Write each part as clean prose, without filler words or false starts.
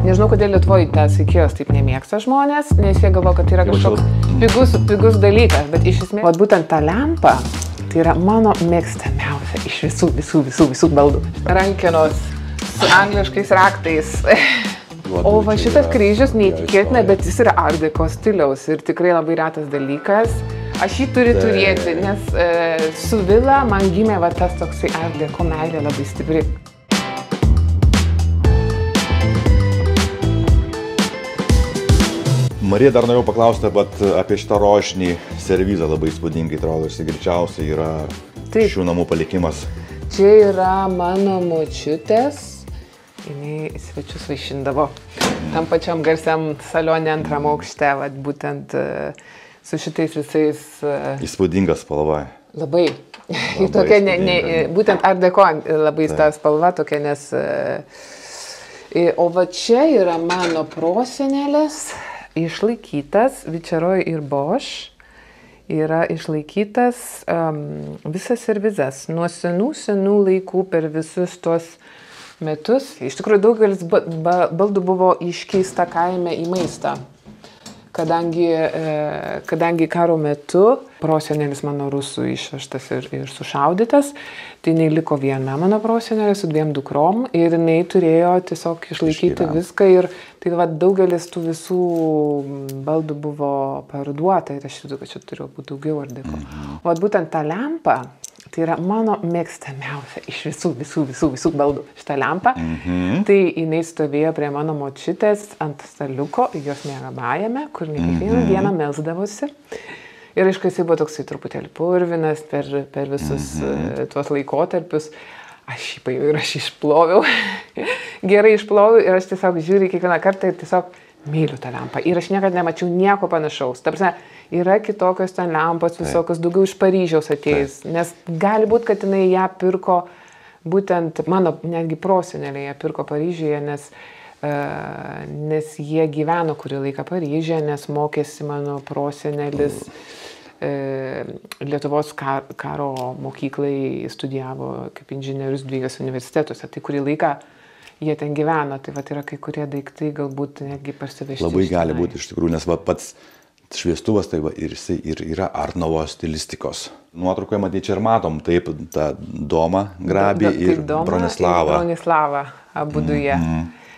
Nežinau, kodėl Lietuvoje tas Ikėjos taip nemėgsta žmonės, nes jie galvo, kad tai yra kažkoks pigus dalykas, bet iš esmės, vat būtent ta lempa, tai yra mano mėgstamiausia iš visų baldų. Rankenos su angliškais raktais. O va šitas kryžius neįtikėtina, bet jis yra art deco stiliaus ir tikrai labai retas dalykas. Aš jį turiu turėti, nes su vila man gimė va tas toksai art deco meilė labai stipri. Marija, dar norėjau paklausti apie šitą rožinį servizą, labai įspūdingai atrodo, ir greičiausiai yra šių namų palikimas. Čia yra mano močiutės, jinai svečius vaišindavo tam pačiam garsiam salone antram aukšte, būtent su šitais visais... Įspūdinga spalva. Labai. Tokia, būtent art deco labai ta spalva tokia, nes... O va čia yra mano prosenelės. Išlaikytas, Viceroy ir Bosch yra išlaikytas visas servizas nuo senų laikų per visus tuos metus. Iš tikrųjų, daugelis baldų buvo iškeista kaime į maistą, kadangi karo metu prosenelis mano rusų išvežtas ir sušaudytas, tai jinai liko viena mano prosenelė su 2 dukrom ir jinai turėjo tiesiog išlaikyti viską ir tai daugelis tų visų baldų buvo parduota ir aš žinau, kad čia turėjo būti daugiau art deco. O būtent ta lempa, tai yra mano mėgstamiausia iš visų baldų šitą lempą. Tai jinai stovėjo prie mano močiutės ant staliuko, jos miegamajame, kur kiekvieną dieną melsdavosi. Ir aišku, jisai buvo toksai truputėlį purvinas per visus tuos laikotarpius. Aš jį paėmiau ir aš išploviau. Gerai išploviau ir aš tiesiog žiūriu kiekvieną kartą ir tiesiog myliu tą lempą. Ir aš niekada nemačiau nieko panašaus. Ta prasme, yra kitokios ten lempos, visokios daugiau iš Paryžiaus atėjus. Nes gali būti, kad jinai ją pirko, būtent mano netgi prosenelė ją pirko Paryžiuje, nes jie gyveno kurį laiką Paryžiuje, nes mokėsi mano prosenelis Lietuvos karo mokyklai, studijavo kaip inžinierius 2 universitetuose. Tai kurį laiką jie ten gyveno, tai yra kai kurie daiktai galbūt netgi parsivežti. Labai gali būti iš tikrųjų, nes pats šviestuvas ir jisai yra Art Nouveau stilistikos. Nuotraukoje matyti čia ir matom, taip, tą Domą Grabį ir Bronislavą. Bronislavą, abudu jie.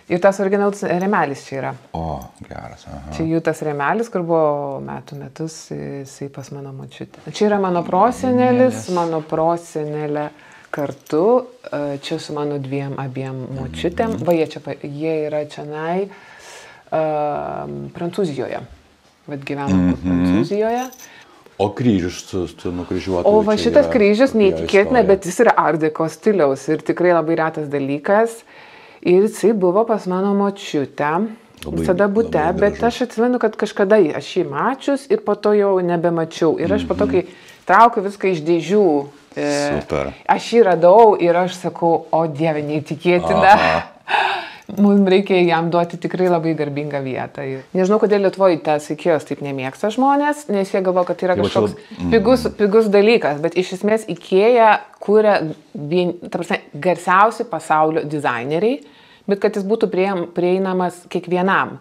Ir tas originalus remelis čia yra. O, geras. Čia jų tas remelis, kur buvo metus, jisai pas mano močiutę. Čia yra mano prosenelis, mano prosenelė kartu, čia su mano abiem močiutėm. Va, jie yra čionai Prancūzijoje. Vat gyveno Prancūzijoje. O kryžius su nukryžiuotu. O va šitas kryžius neįtikėtina, bet jis yra art deco stiliaus ir tikrai labai retas dalykas. Ir jisai buvo pas mano močiutę, visada bute, bet aš atsimenu, kad kažkada aš jį mačius ir po to jau nebemačiau. Ir aš po to, kai traukiu viską iš dėžių, aš jį radau ir aš sakau, o Dieve, neįtikėtina. Mums reikia jam duoti tikrai labai garbingą vietą. Nežinau, kodėl Lietuvoje tas Ikėjos taip nemėgsta žmonės, nes jie galvo, kad tai yra kažkoks pigus dalykas, bet iš esmės Ikėja kūrė garsiausi pasaulio dizaineriai, bet kad jis būtų prieinamas kiekvienam.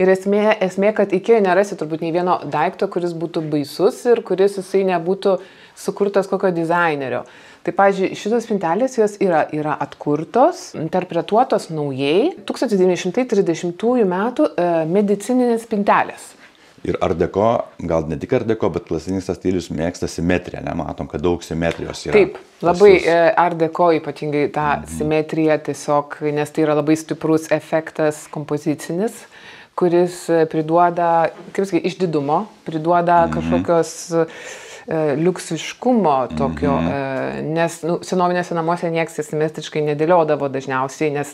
Ir esmė, kad Ikėjoje nerasi turbūt nei vieno daikto, kuris būtų baisus ir kuris jisai nebūtų sukurtas kokio dizainerio. Tai, pavyzdžiui, šitos spintelės jos yra atkurtos, interpretuotos naujai 1930 metų medicininės spintelės. Ir art deco, gal ne tik art deco, bet klasikinis tas stilius mėgsta simetriją, nematom, kad daug simetrijos yra. Taip, labai art deco ypatingai tą simetriją tiesiog, nes tai yra labai stiprus efektas kompozicinis, kuris priduoda, kaip sakai, išdidumo, priduoda kažkokios liuksiškumo tokio, nes senovinėse namuose nieks simetriškai nedėliodavo dažniausiai, nes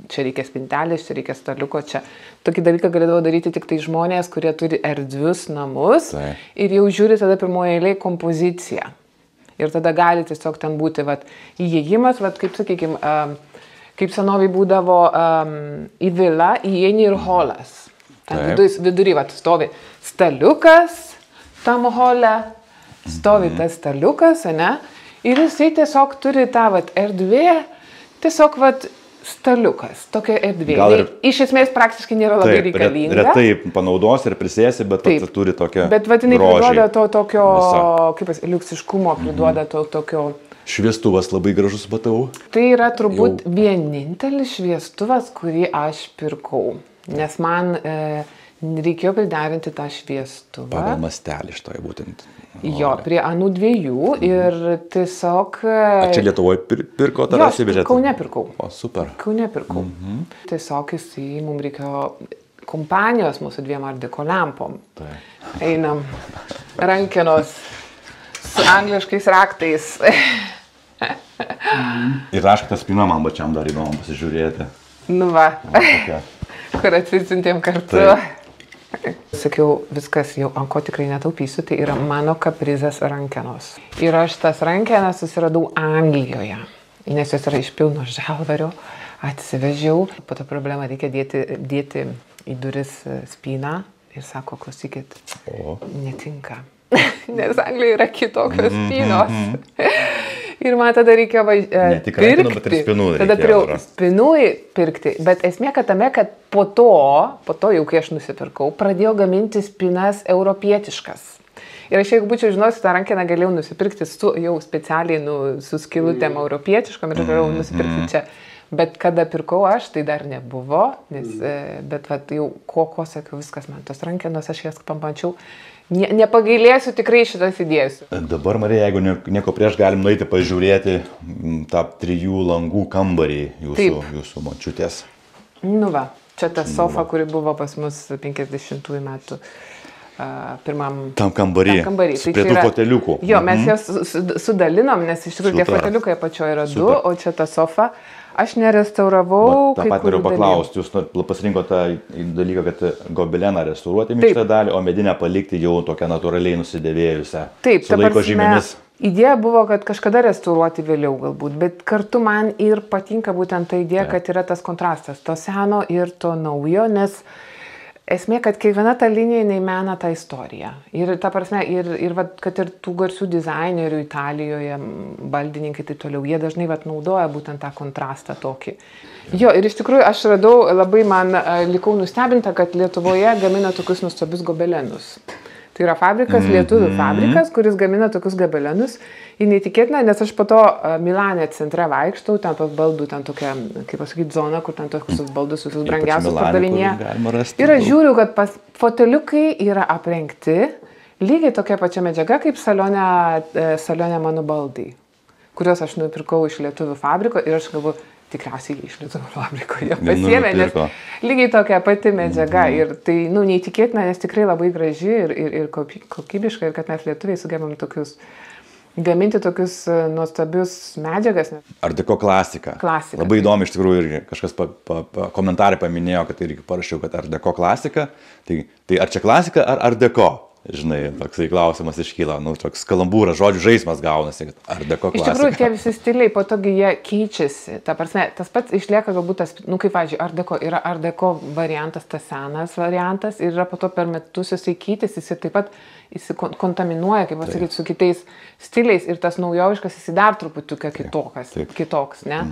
čia reikia spintelės, čia reikia staliuko, čia tokį dalyką galėdavo daryti tik tai žmonės, kurie turi erdvius namus ir jau žiūri tada pirmoje eilėje kompoziciją. Ir tada gali tiesiog ten būti įėjimas, kaip sakykime, kaip senoviai būdavo į vilą, įeini ir holas. Ten vidury stovi staliukas tam hole, stovi tas staliukas, ne? Ir jisai tiesiog turi tą erdvė, tiesiog staliukas, tokia erdvė. Ir... Iš esmės praktiškai nėra labai reikalinga. Retai panaudos ir prisėsi, bet turi tokią bet vadinai priduoda to tokio, kaip liuksiškumo, priduoda to tokio... Šviestuvas labai gražus, matau. Tai yra turbūt vienintelis šviestuvas, kurį aš pirkau, nes man reikėjo priderinti tą šviestuvą. Pagal mastelį šitoje būtent. Jo, prie anų dviejų ir tiesiog... Čia Lietuvoje pirko, tada įsivežėte? Kaune pirkau. O, super. Kaune pirkau. Tiesiog jisai, mums reikėjo kompanijos mūsų 2 Art Deco lempom. Einam rankenos su angliškais raktais. Ir aišku, tas spina man pačiam dar įdomu pasižiūrėti. Nu va, kur atsisintėm kartu. Sakiau, viskas jau ant ko tikrai netaupysiu, tai yra mano kaprizas rankenos. Ir aš tas rankenas susiradau Anglijoje, nes jos yra iš pilno žalvario, atsivežiau. Po to problemą reikia dėti į duris spyną ir sako, klausykit, netinka. Nes Anglijoje yra kitokios spynos. Ir man tada reikia pirkti. Tada prie spinų pirkti. Bet esmė, kad tame, kad po to jau kai aš nusipirkau, pradėjau gaminti spinas europietiškas. Ir aš jeigu būčiau žinosiu, tą rankeną galėjau nusipirkti jau specialiai su skylutėm europietiškom ir galėjau nusipirkti čia. Bet kada pirkau aš, tai dar nebuvo, bet jau ko sakiau, viskas man tos rankenos, aš jas pamačiau. Nepagailėsiu, tikrai šitas įdėsiu. Dabar, Marija, jeigu nieko prieš, galim nueiti pažiūrėti tą 3 langų kambarį jūsų močiutės. Nu va, čia ta sofa, kuri buvo pas mus 50-ųjų metų pirmam... Tam kambarį. Prie tų foteliukų. Jo, mes jas sudalinom, nes iš tikrųjų tie foteliukai apačioje yra 2, o čia ta sofa. Aš nerestauravau. Ta pat noriu paklausti, jūs pasirinkote tą dalyką, kad gobeleną restauruoti minkštą dalį, o medinę palikti jau tokią natūraliai nusidėvėjusią. Taip, su laiko žymėmis. Idėja buvo, kad kažkada restauruoti vėliau galbūt, bet kartu man ir patinka būtent ta idėja, kad yra tas kontrastas, to seno ir to naujo, nes esmė, kad kiekviena ta linija mena tą istoriją. Ir ta prasme, kad ir tų garsių dizainerių Italijoje, baldininkai taip toliau, jie dažnai naudoja būtent tą kontrastą tokį. Jo, ir iš tikrųjų aš radau, labai man likau nustebinta, kad Lietuvoje gamina tokius nuostabius gobelenus. Tai yra fabrikas, lietuvių fabrikas, kuris gamina tokius gobelenus. Ir neįtikėtina, nes aš po to Milane centre vaikštau, ten tos baldų, ten tokia, kaip pasakyti, zona, kur ten tokius baldus visus brangiausius pardavinėja. Ir aš žiūriu, kad foteliukai yra aprengti lygiai tokia pačia medžiaga, kaip salone mano baldai, kuriuos aš nupirkau iš lietuvių fabriko ir aš galvoju, tikriausiai iš lietuvių fabriko jie pasiėmė, nes lygiai tokia pati medžiaga ir tai, neįtikėtina, nes tikrai labai graži ir kokybiška ir kad mes lietuviai sugebam gaminti tokius nuostabius medžiagas. Art Deco klasika. Labai įdomi iš tikrųjų ir kažkas komentarai paminėjo, kad irgi parašiau, kad Art Deco klasika. Tai ar čia klasika ar Art Deco? Žinai, toksai klausimas iškyla, toks kalambūras, žodžių žaismas gaunasi, Art Deco klasika. Iš tikrųjų, tie visi stiliai, po togi jie keičiasi. Ta prasme, tas pats išlieka galbūt tas, kaip pavyzdžiui, Art Deco yra Art Deco variantas, tas senas variantas ir yra po to per metus jisai keitėsi, jisai taip pat kontaminuoja, kaip pasakyti, su kitais stiliais ir tas naujoviškas jisai dar truputį kitoks, ne?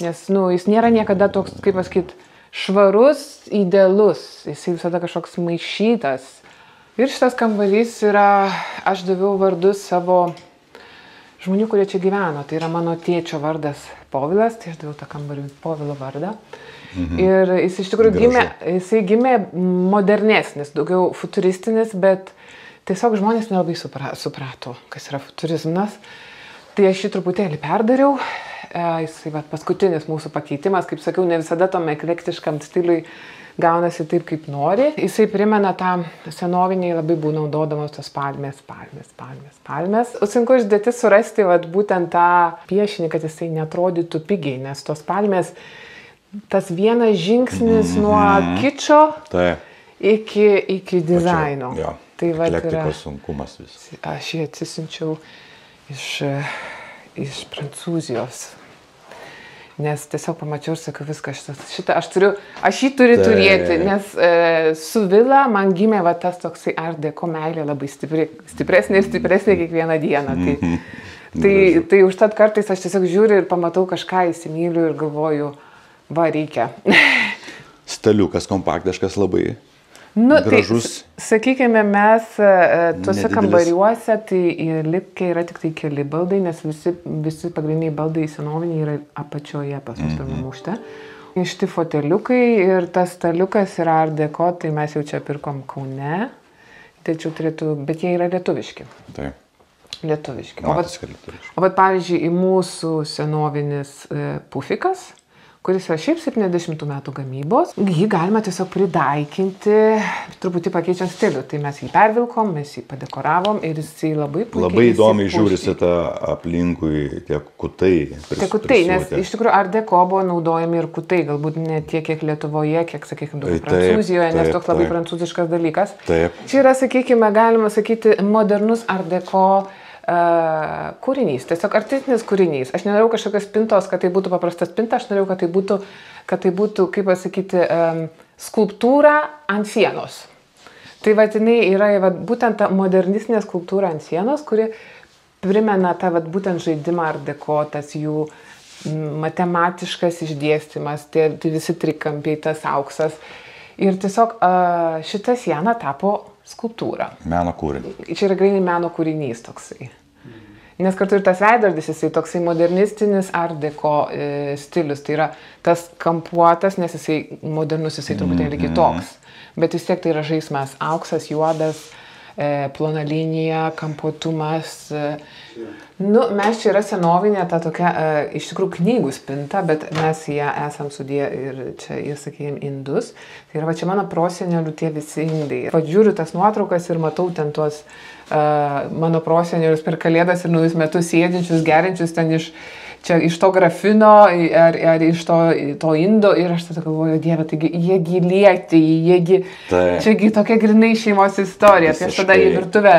Nes, jis nėra niekada toks, kaip pasakyti, švarus, idealus, jisai visada kažkoks maišytas. Ir šitas kambarys yra, aš daviau vardus savo žmonių, kurie čia gyveno. Tai yra mano tėčio vardas Povilas, tai aš daviau tą kambarį Povilo vardą. Ir jis iš tikrųjų gimė modernesnis, daugiau futuristinis, bet tiesiog žmonės nelabai suprato, kas yra futurizmas. Tai aš jį truputėlį perdariau. Jisai paskutinis mūsų pakeitimas, kaip sakiau, ne visada tom eklektiškam stiliui gaunasi taip, kaip nori. Jisai primena tą senoviniai labai buvo naudodamos tos palmės. Sunku išdėti surasti būtent tą piešinį, kad jisai neatrodytų pigiai, nes tos palmės, tas vienas žingsnis nuo kičo iki dizaino. Tai eklektikos sunkumas vis. Aš jį atsisinčiau iš Prancūzijos. Nes tiesiog pamačiau ir sakiau, viską šitą aš jį turiu turėti, nes su vila man gimė tas toksai Art Deco meilė labai stipresnė ir stipresnė kiekvieną dieną. Tai užtat kartais aš tiesiog žiūriu ir pamatau kažką, įsimyliu ir galvoju, Va, reikia. Staliukas kompaktiškas labai. Gražus. Tai, sakykime, mes tuose kambariuose, tai likę yra tik tai keli baldai, nes visi pagrindiniai baldai senoviniai yra apačioje pas mus pirmam aukšte. Išti foteliukai ir tas staliukas yra art deco, tai mes jau čia pirkom Kaune, tačiau bet jie yra lietuviški. Taip. Lietuviški. Matosi, kad lietuviški. O vat pavyzdžiui, į mūsų senovinis pufikas, kuris yra šiaip 70 metų gamybos, jį galima tiesiog pridaikinti, truputį pakeičiant stilių. Tai mes jį pervilkom, mes jį padekoravom ir jisai labai puikiai. Labai įdomiai žiūrisi tą aplinkui tie kutai. Tie kutai, nes iš tikrųjų art deco buvo naudojami ir kutai, galbūt ne tiek, kiek Lietuvoje, kiek, sakykime, Prancūzijoje, nes toks labai prancūziškas dalykas. Taip. Čia yra, sakykime, galima sakyti, modernus art deco kūrinys, tiesiog artistinis kūrinys. Aš nenorėjau kažkokios spintos, kad tai būtų paprasta spinta, aš norėjau, kad tai būtų, kaip pasakyti, skulptūra ant sienos. Tai vadinai yra būtent ta modernistinė skulptūra ant sienos, kuri primena tą būtent žaidimą art deco, tas jų matematiškas išdėstymas, tie visi trikampiai, tas auksas. Ir tiesiog šita siena tapo skulptūra. Meno kūrinys. Čia yra grinai meno kūrinys toksai. Nes kartu ir tas veidrodis, jisai toksai modernistinis art deco stilius. Tai yra tas kampuotas, nes jisai modernus, jisai truputėlį kitoks. Bet vis tiek tai yra žaismas. Auksas, juodas, plona linija, kampuotumas. Mes čia yra senovinė ta tokia, iš tikrųjų knygų spinta, bet mes ją esam sudėję ir čia, sakykime, indus. Tai yra, čia mano prosenelių tie visi indai. Žiūriu tas nuotraukas ir matau ten tuos mano prosenelius per Kalėdas ir naujus metus sėdinčius, gerinčius ten iš to grafino ar iš to indo ir aš tada galvoju, Dieve, taigi jiegi lieti, čiagi tokia grinai šeimos istorija. Tai aš tada į virtuvę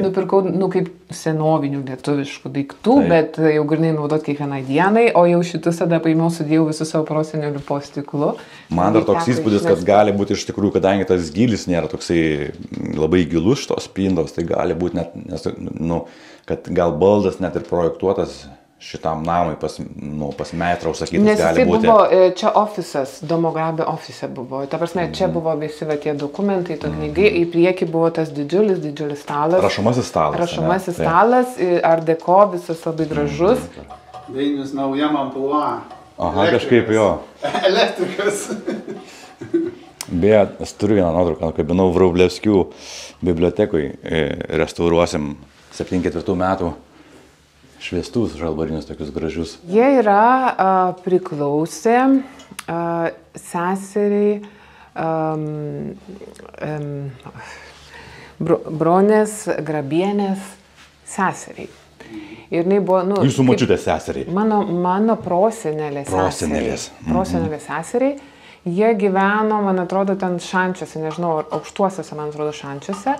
nupirkau, kaip senovinių lietuviškų daiktų, bet jau grinai naudot kiekvienai dienai, o jau šitus tada paėmiau, sudėjau visus savo prosenelių po stiklu. Man dar toks įspūdis, kad gali būti iš tikrųjų, kadangi tas gylis nėra toksai labai gilus šitos spintos, tai gali būti net, kad gal baldas net ir projektuotas šitam namui pas meitrą užsakytas gali būti. Nes tai buvo, čia ofisas, Domograbė ofise buvo. Ta prasme, čia buvo visi tie dokumentai, to knygai, į priekį buvo tas didžiulis stalas. Rašomasis stalas. Rašomasis stalas, art deco, visas labai gražus. Dainius naujam amplua. Aha, kažkaip jo. Elektrikas. Beje, aš turiu vieną nuotrauką, kabinau Vrublevskių bibliotekui, restauruosim 74 metų. Šviestus žalvarinius tokius gražius. Jie yra priklausę seseriai Bronės Grabienės seseriai. Ir jinai buvo, Jūsų močiutės seseriai. Mano prosenelės seseriai. Jie gyveno, man atrodo, ten šančiuose, nežinau, aukštuosiuose, man atrodo, šančiuose.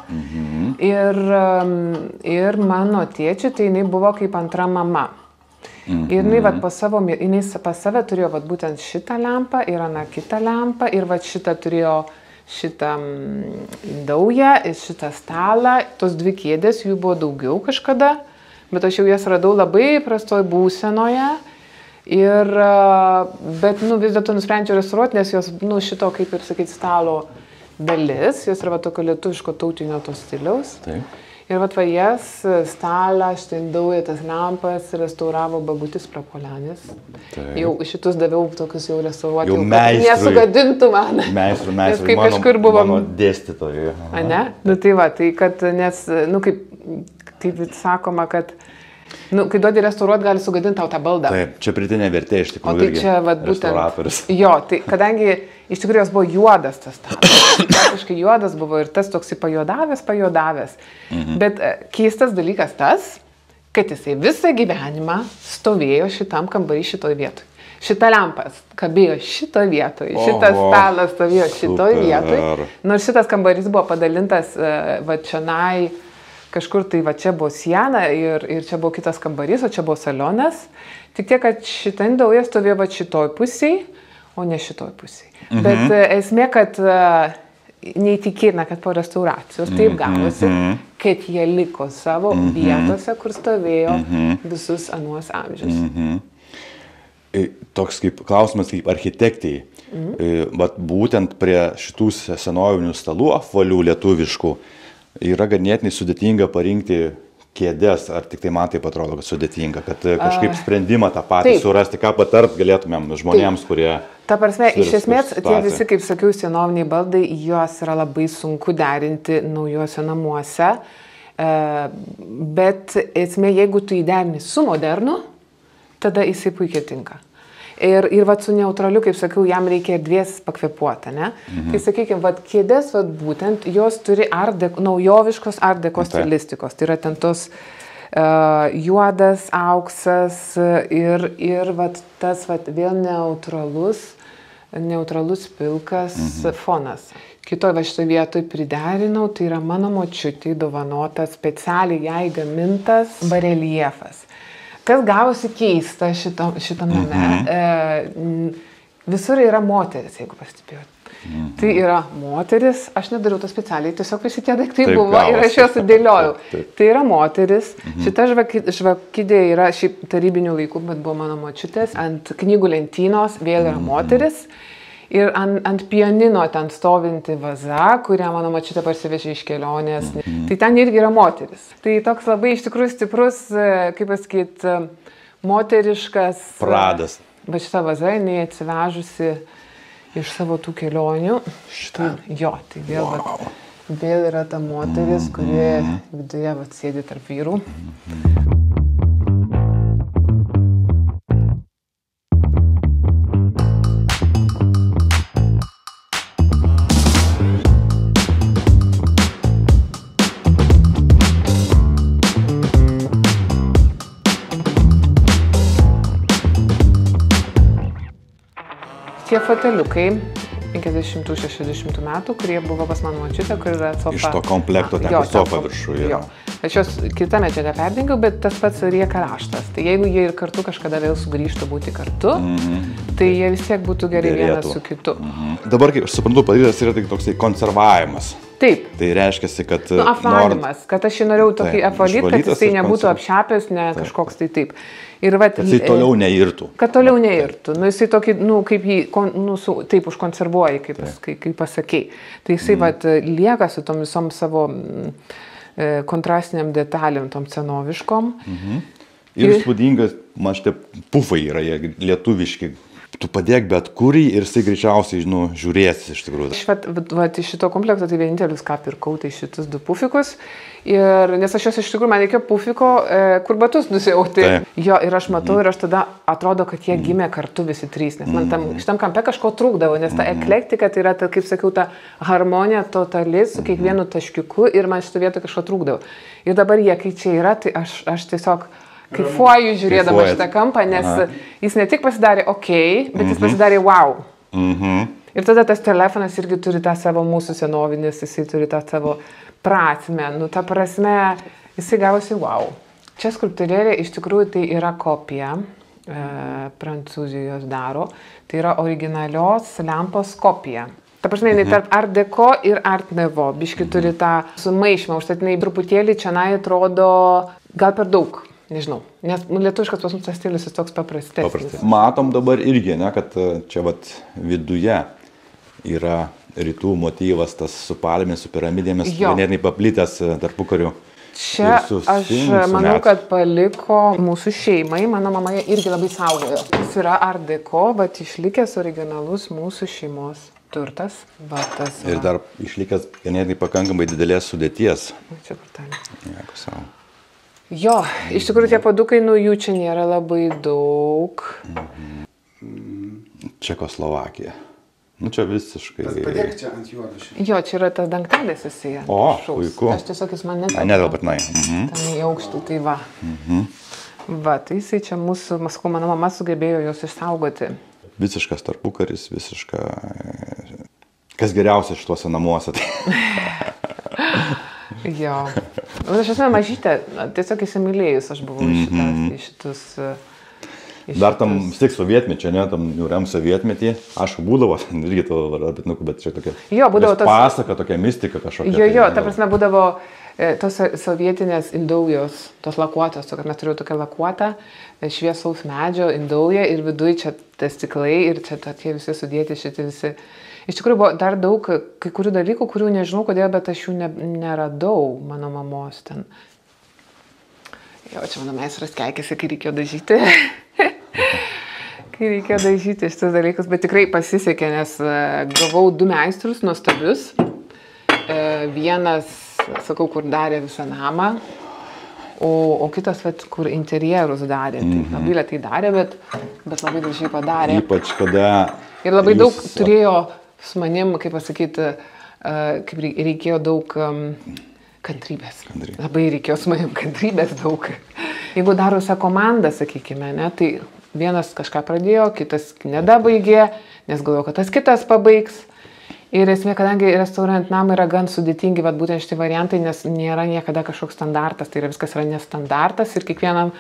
Ir mano tėčiui, tai jinai buvo kaip antra mama. Ir jinai pas save turėjo būtent šitą lempą ir kitą lempą. Ir šitą turėjo šitą daują, šitą stalą. Tos dvi kėdės, jų buvo daugiau kažkada, bet aš jau jas radau labai prastoj būsenoje. Bet vis dėlto nusprendžiau restauruoti, nes jos, šito, kaip ir sakyti, stalo dalis, jos yra tokio lietuviško tautinio to stiliaus. Taip. Ir jas, stalą, štendauja tas lampas, restauravo Babutis Prapuolenis. Jau šitus daviau tokius jau restauruoti, kad nesugadintų man. Meistrui, mano dėstytojui. Ne? Tai kad, nes, kaip sakoma, kad kai duodi restauruoti, gali sugadinti tau tą baldą. Taip, čia pridėtinė vertė iš tikrųjų. O tai čia, restauratorius. Jo, tai kadangi iš tikrųjų jos buvo juodas tas stalas. Praktiškai juodas buvo ir tas toksai pajodavęs. Bet keistas dalykas tas, kad jisai visą gyvenimą stovėjo šitam kambarį šitoj vietoj. Šita lempas kabėjo šitoj vietoj, šitas stalas stovėjo šitoj vietoj. Nors šitas kambarys buvo padalintas čionai, kažkur tai čia buvo siena ir čia buvo kitas kambarys, o čia buvo salionas. Tik tiek, kad šitą indaują stovėjo šitoj pusiai, o ne šitoj pusiai. Bet esmė, kad neįtikėtina, kad po restauracijos taip gavosi, kad jie liko savo vietose, kur stovėjo visus anuos amžius. toks kaip klausimas kaip architektai. Bet būtent prie šitų senovinių stalų apvalių lietuviškų yra ganėtinai sudėtinga parinkti kėdės, ar tik tai man taip atrodo, kad sudėtinga, kad kažkaip sprendimą tą patį surasti, ką patart galėtumėm žmonėms, kurie... Ta prasme, iš esmės, tie visi, kaip sakiau, senoviniai baldai, juos yra labai sunku derinti naujuose namuose, bet esmė, jeigu tu įderini su modernu, tada jisai puikiai tinka. Ir vat su neutraliu, kaip sakiau, jam reikia erdvės pakvepuoti, ne? Tai sakykime, vat kėdės, vat būtent, jos turi naujoviškos art deko stilistikos. Tai yra ten tos juodas, auksas ir vat tas vat vėl neutralus pilkas fonas. Kitoj va šitoj vietoj priderinau, tai yra mano močiutei dovanotas specialiai jai gamintas bareliefas. Kas gavosi keista šitam name, visur yra moteris, jeigu pastebėjot. Tai yra moteris, aš nedariau to specialiai, tiesiog visi tie daiktai buvo ir aš juos sudėliojau. Tai yra moteris, šita žvakidė yra šiaip tarybinių laikų, bet buvo mano močiutės, ant knygų lentynos vėl yra moteris. Ir ant pianino ten stovinti vaza, kurią mano močiutė parsivežė iš kelionės. Tai ten irgi yra moteris. Tai toks labai iš tikrųjų stiprus, kaip pasakyt, moteriškas... Pradas. Va šitą vazą, jinai atsivežusi iš savo tų kelionių. Šitą? Jo, tai vėl yra ta moteris, kuri viduje sėdi tarp vyrų. Tie foteliukai 50-60 metų, kurie buvo pas mano močiutę, kur yra sofa. Iš to komplekto ten sofa viršuje. Jo. Aš jos kitą medžiagą perdengiau, bet tas pats rieka raštas. Tai jeigu jie ir kartu kažkada vėl sugrįžtų būti kartu, tai jie vis tiek būtų gerai vienas su kitu. Dabar, kaip aš suprantu, padarytas yra toksai konservavimas. Taip. Tai reiškia, kad... Apvalymas, kad aš jį norėjau tokį apvalyti, kad jisai nebūtų apšepęs, ne kažkoks tai taip. Ir vat, kad jisai toliau neirtų. Kad toliau neirtų. Nu, jisai tokį, kaip jį, taip užkonservuoji, kaip pasakei. Tai jisai vat, lieka su tom visom savo kontrastiniam detalėm, tom senoviškom. Ir įspūdingas, man šitie pufai yra, jie lietuviški. Tu padėk bet kurį ir jisai greičiausiai, žiūrėsis iš tikrųjų. Iš šito komplekto tai vienintelis, ką pirkau, tai šitus du pufikus. Nes aš jos iš tikrųjų, man reikėjo pufiko, kur batus nusiauti. Jo, ir aš matau, ir aš tada atrodo, kad jie gimė kartu visi trys. Nes man šitam kampe kažko trūkdavo, nes ta eklektika, tai yra, kaip sakiau, ta harmonija totali su kiekvienu taškiuku ir man šito vietoj kažko trūkdavo. Ir dabar jie, kai čia yra, tai aš tiesiog... Kaifuoju žiūrėdama šitą kampą, nes jis ne tik pasidarė bet jis pasidarė wow. Ir tada tas telefonas irgi turi tą savo mūsų senovinis, jisai turi tą savo prasmę. Ta prasme, jisai gavosi wow. Čia skulptūrėlė iš tikrųjų tai yra kopija, Prancūzijos daro, tai yra originalios lempos kopija. Ta prasme, jinai tarp art deco ir art nouveau, biški turi tą sumaišymą, užtatinai truputėlį čia atrodo gal per daug. Nežinau, nes lietuviškas pas mus tas stilius jis toks paprastesnis. Matom dabar irgi, kad čia viduje yra rytų motyvas, tas su palmėmis, su piramidėmis, ganėtinai paplitęs tarpukariu. Čia aš manau, kad paliko mūsų šeimai, mano mama irgi labai saugojo. Jis yra art deco, bet išlikęs originalus mūsų šeimos turtas. Ir dar išlikęs ganėtinai pakankamai didelės sudėties. Čia kortelė. Nieko savo. Jo, iš tikrųjų tie padukai, jų čia nėra labai daug. Čekoslovakija. Čia visiškai... Padėk čia ant juodo. Jo, čia yra tas dangtelis jisai. O, puiku. Aš tiesiog jis man netelpa. Netelpatinai. Ten į aukštį, tai va. Va, tai jisai čia mūsų, mano mama sugebėjo juos išsaugoti. Visiškas tarpukaris, kas geriausia šituose namuose. Jo. Aš esu mažytė, tiesiog įsimylėjus aš buvau šitus... Dar tam vis tiek sovietmečio, tam niūriam sovietmetį, aš būdavo, irgi to, bet čia tokia... Jo, būdavo tas... Pasaka, tokia mistika kažkokia. Jo, ta prasme būdavo tos sovietinės indaujos, tos lakuotos, kad mes turėjome tokią lakuotą šviesaus medžio indaują ir viduje čia tas stiklai ir čia tie visi sudėti šitie visi. Iš tikrųjų buvo dar daug kai kurių dalykų, kurių nežinau kodėl, bet aš jų neradau mano mamos ten. Jo, čia mano meistras keikėsi, kai reikėjo dažyti. Kai reikėjo dažyti šitus dalykus, bet tikrai pasisekė, nes gavau 2 meistrus nuostabius. Vienas, sakau, kur darė visą namą, o kitas, kur interjerus darė. Tai labai lėtai darė, bet labai gražiai padarė. Ypač kada... Ir labai daug turėjo su manim, kaip pasakyti, kaip reikėjo daug kantrybės. Labai reikėjo su manim kantrybės daug. Jeigu daro visą komandą, sakykime, ne, tai vienas kažką pradėjo, kitas nedabaigė, nes galvoju, kad tas kitas pabaigs. Ir esmė, kadangi restauruojant namą yra gan sudėtingi, vat būtent šitie variantai, nes nėra niekada kažkoks standartas, tai yra viskas yra nestandartas ir kiekvienam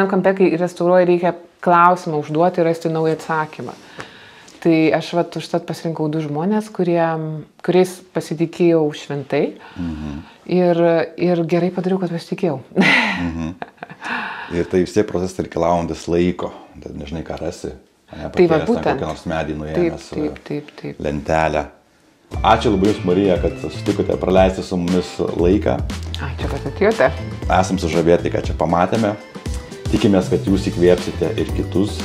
kampe, kai restauruoji, reikia klausimą užduoti ir rasti naują atsakymą. Tai aš vat užtat pasirinkau 2 žmonės, kuriais pasitikėjau šventai ir gerai padariau, kad pasitikėjau. Ir tai vis tiek procesas reikalaujantis laiko, tad nežinai, ką rasi. Tai va būtent. Kokią nors medį nuėmęs lentelę. Ačiū labai Jums, Marija, kad sutikote praleisti su mumis laiką. Ačiū, kad atėjote. Esam sužavėti, ką čia pamatėme. Tikimės, kad Jūs įkvėpsite ir kitus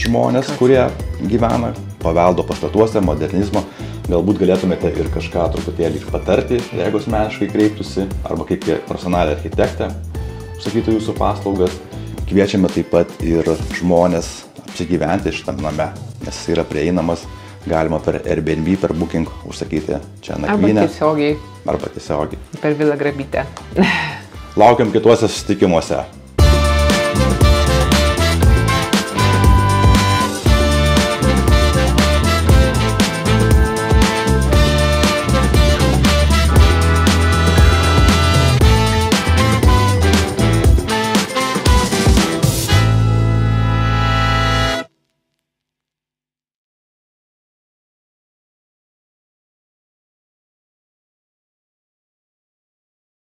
žmonės, kurie gyvena paveldo pastatuose, modernizmo. Galbūt galėtumėte ir kažką truputėlį patarti, jeigu asmeniškai kreiptųsi, arba kaip profesionalią architektę užsakytų Jūsų paslaugas. Kviečiame taip pat ir žmonės apsigyventi šitam name, nes jis yra prieinamas, galima per Airbnb, per Booking užsakyti čia nakvynę. Arba tiesiogiai. Per Vilą Grabytę. Laukiam kituose susitikimuose.